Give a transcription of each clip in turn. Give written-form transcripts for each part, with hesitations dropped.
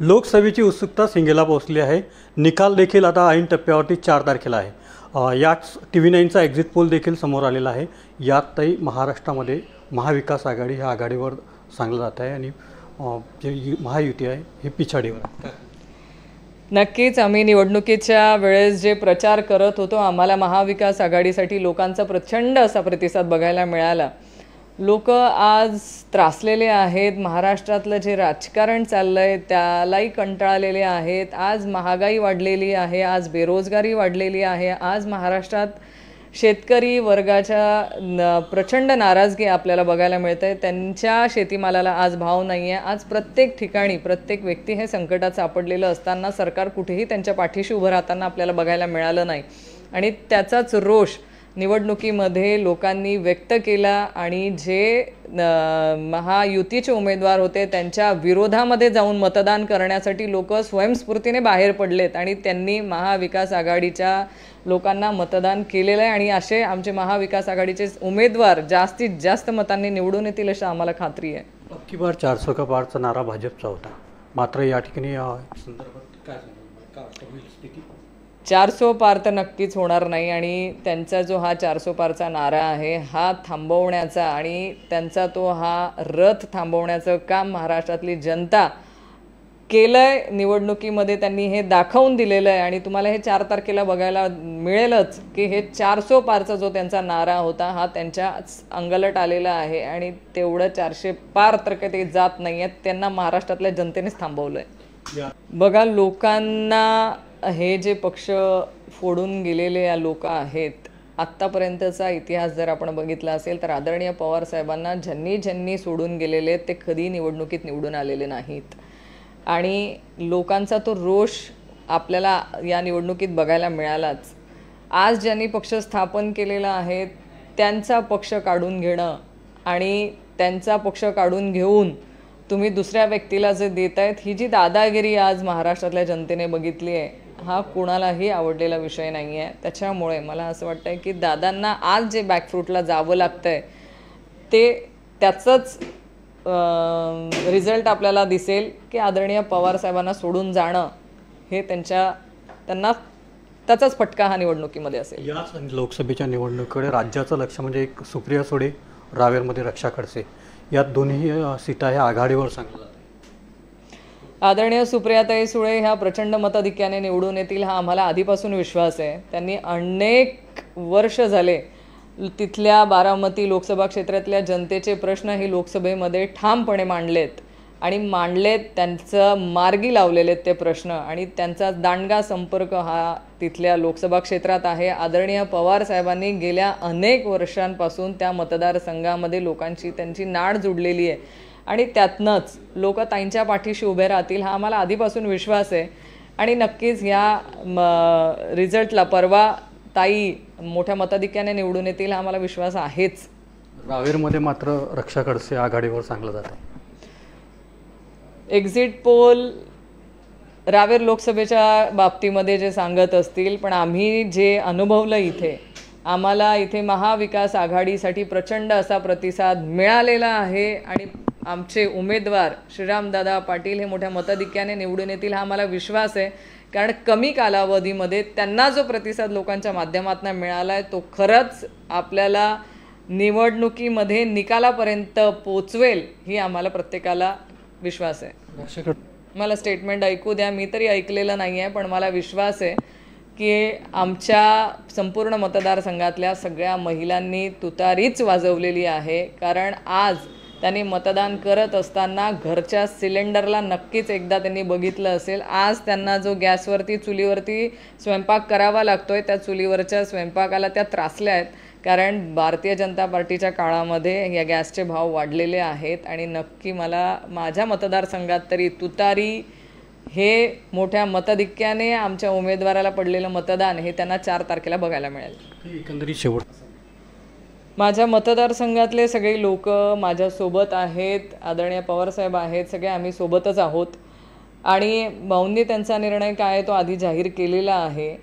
लोकसभेची उत्सुकता शिंगेला पोहोचली आहे। निकाल देखील आता ऐन टप्प्यावरती 4 तारखेला आहे। याच TV9चा एक्झिट पोल देखील समोर आलेला आहे। यातही महाराष्ट्रामध्ये महाविकास आघाडी ह्या आघाडीवर सांगलं जात आहे आणि जे महायुती आहे हे पिछाडीवर आहे। नक्कीच आम्ही निवडणुकीच्या वेळेस जे प्रचार करत होतो आम्हाला महाविकास आघाडीसाठी लोकांचा प्रचंड असा प्रतिसाद बघायला मिळाला। लोक आज त्रासलेले आहेत, महाराष्ट्रातलं जे राजकारण चाललंय त्यालाही कंटाळलेले आहेत। आज महागाई वाढलेली आहे, आज बेरोजगारी वाढलेली आहे, आज महाराष्ट्रात शेतकरी वर्गाच्या प्रचंड नाराजगी आपल्याला बघायला मिळते। त्यांच्या शेतीमालाला आज भाव नाही आहे। आज प्रत्येक ठिकाणी प्रत्येक व्यक्ती हे संकटात सापडलेलं असताना सरकार कुठेही त्यांच्या पाठीशी उभं राहताना आपल्याला बघायला मिळालं नाही आणि त्याचाच रोष निवडणुकीमध्ये लोकांनी व्यक्त केला आणि जे महायुतीचे उमेदवार होते त्यांच्या विरोधामध्ये जाऊन मतदान करण्यासाठी लोक स्वयंस्फूर्तीने बाहेर पडलेत आणि त्यांनी महाविकास आघाडीच्या लोकांना मतदान केलेलं आहे आणि असे आमचे महाविकास आघाडीचे उमेदवार जास्तीत जास्त मतांनी निवडून येतील अशी आम्हाला खात्री आहे। अबकी बार 400 का पारचा नारा भाजपचा होता, मात्र या ठिकाणी संदर्भात काय स्थिती 400 पार तर नक्कीच होणार नाही आणि त्यांचा जो हा 400 पारचा नारा आहे हा थांबवण्याचा आणि त्यांचा तो हा रथ थांबवण्याचं काम महाराष्ट्रातली जनता केलंय। निवडणुकीमध्ये त्यांनी हे दाखवून दिलेलं आहे आणि तुम्हाला हे 4 तारखेला बघायला मिळेलच की हे 400 पारचा जो त्यांचा नारा होता हा त्यांच्या अंगलट आलेला आहे आणि तेवढं 400 पार तर काही ते जात नाही आहेत, त्यांना महाराष्ट्रातल्या जनतेनेच थांबवलंय। बघा, लोकांना हे जे पक्ष फोडून गेलेले लोक आहेत आत्तापर्यंतचा इतिहास जर आपण बघितला असेल तर आदरणीय पवार साहेबांना ज्यांनी सोडून गेलेले ते कधी निवडणुकीत निवडून आलेले नाहीत आणि लोकांचा तो रोष आपल्याला या निवडणुकीत बघायला मिळालाच। आज ज्यांनी पक्ष स्थापन केलेला आहे त्यांचा पक्ष काढून घेणं आणि त्यांचा पक्ष काढून घेऊन तुम्ही दुसऱ्या व्यक्तीला जे देतायत ही जी दादागिरी आज महाराष्ट्रातल्या जनतेने बघितली आहे हा कोणालाही आवडलेला विषय नाही आहे। त्याच्यामुळे मला असं वाटतंय की दादांना आज जे बॅकफ्रूटला जावं लागतंय ते त्याचंच रिझल्ट आपल्याला दिसेल की आदरणीय पवार साहेबांना सोडून जाणं हे त्यांना त्याचाच फटका हा निवडणुकीमध्ये असेल। याच लोकसभेच्या निवडणुकीकडे राज्याचं लक्ष म्हणजे एक सुप्रिया सुळे, रावेरमध्ये रक्षा खडसे यात दोन्ही सीटा ह्या आघाडीवर सांगलं जातं। आदरणीय सुप्रियाताई सुळे ह्या प्रचंड मताधिक्याने निवडून येतील हा आम्हाला आधीपासून विश्वास आहे। त्यांनी अनेक वर्ष झाले तिथल्या बारामती लोकसभा क्षेत्रातल्या जनतेचे प्रश्न हे लोकसभेमध्ये ठामपणे मांडलेत आणि त्यांचं मार्गी लावलेले ते प्रश्न आणि त्यांचा दांडगा संपर्क हा तिथल्या लोकसभा क्षेत्रात आहे। आदरणीय पवार साहेबांनी गेल्या अनेक वर्षांपासून त्या मतदारसंघामध्ये लोकांची त्यांची नाळ जुडलेली आहे आणि त्यातनंच लोक ताईंच्या पाठीशी उभे राहतील हा आम्हाला आधीपासून विश्वास आहे आणि नक्कीच ह्या रिझल्टला परवा ताई मोठ्या मताधिक्याने निवडून येतील हा आम्हाला विश्वास आहेच। रावेरमध्ये मात्र रक्षा खडसे आघाडीवर सांगलं जात आहे। एक्झिट पोल रावेर लोकसभेच्या बाबतीमध्ये जे सांगत असतील पण आम्ही जे अनुभवलं इथे आम्हाला इथे महाविकास आघाडीसाठी प्रचंड असा प्रतिसाद मिळालेला आहे आणि आमचे उमेदवार श्रीरामदादा पाटील हे मोठ्या मताधिक्याने निवडून येतील हा आम्हाला विश्वास आहे कारण कमी कालावधीमध्ये त्यांना जो प्रतिसाद लोकांच्या माध्यमातून मिळाला आहे तो खरंच आपल्याला निवडणुकीमध्ये निकालापर्यंत पोचवेल ही आम्हाला प्रत्येकाला विश्वास आहे। मला स्टेटमेंट ऐकू द्या, मी तरी ऐकलेलं नाही आहे पण मला विश्वास आहे की आमच्या संपूर्ण मतदारसंघातल्या सगळ्या महिलांनी तुतारीच वाजवलेली आहे कारण आज त्यांनी मतदान करत असताना घरच्या सिलेंडरला नक्कीच एकदा त्यांनी बघितलं असेल। आज त्यांना जो गॅसवरती चुलीवरती स्वयंपाक करावा लागतोय त्या चुलीवरच्या स्वयंपाकाला त्या त्रासल्या आहेत कारण भारतीय जनता पार्टीच्या काळामध्ये या गॅसचे भाव वाढलेले आहेत आणि नक्की मला माझ्या मतदारसंघात तरी तुतारी हे मोठ्या मताधिक्याने आमच्या उमेदवाराला पडलेलं मतदान हे त्यांना 4 तारखेला बघायला मिळेल। एकंदरीत शेवट माझ्या मतदारसंघातले सगळे लोक माझ्यासोबत आहेत, आदरणीय पवारसाहेब आहेत, सगळे आम्ही सोबतच आहोत आणि भाऊंनी त्यांचा निर्णय काय आहे तो आधी जाहीर केलेला आहे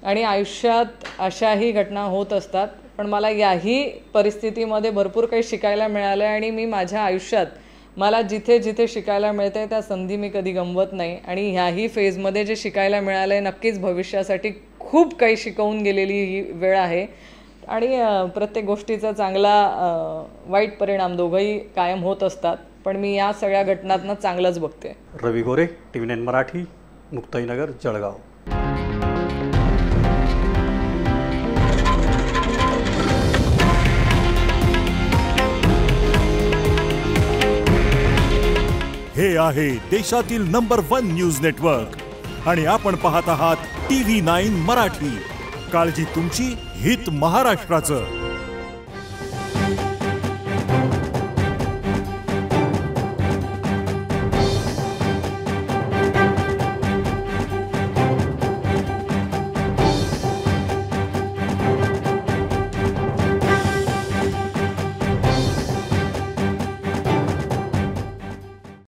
आणि आयुष्यात अशाही घटना होत असतात पण मला याही परिस्थितीमध्ये भरपूर काही शिकायला मिळालं आणि मी माझ्या आयुष्यात मला जिथे जिथे शिकायला मिळते त्या संधी मी कधी गमवत नाही आणि ह्याही फेजमध्ये जे शिकायला मिळालं आहे नक्कीच भविष्यासाठी खूप काही शिकवून गेलेली ही वेळ आहे आणि प्रत्येक गोष्टीचा चांगला वाईट परिणाम दोघंही कायम होत असतात, पण मी या सगळ्या घटनांना चांगलंच बघते. रवी गोरे, TV9 मराठी, मुक्ताईनगर, जळगाव. हे आहे देशातील नंबर 1 न्यूज नेटवर्क आणि आपण पाहत आहात TV9 मराठी. काळजी तुमची, हित महाराष्ट्राचं.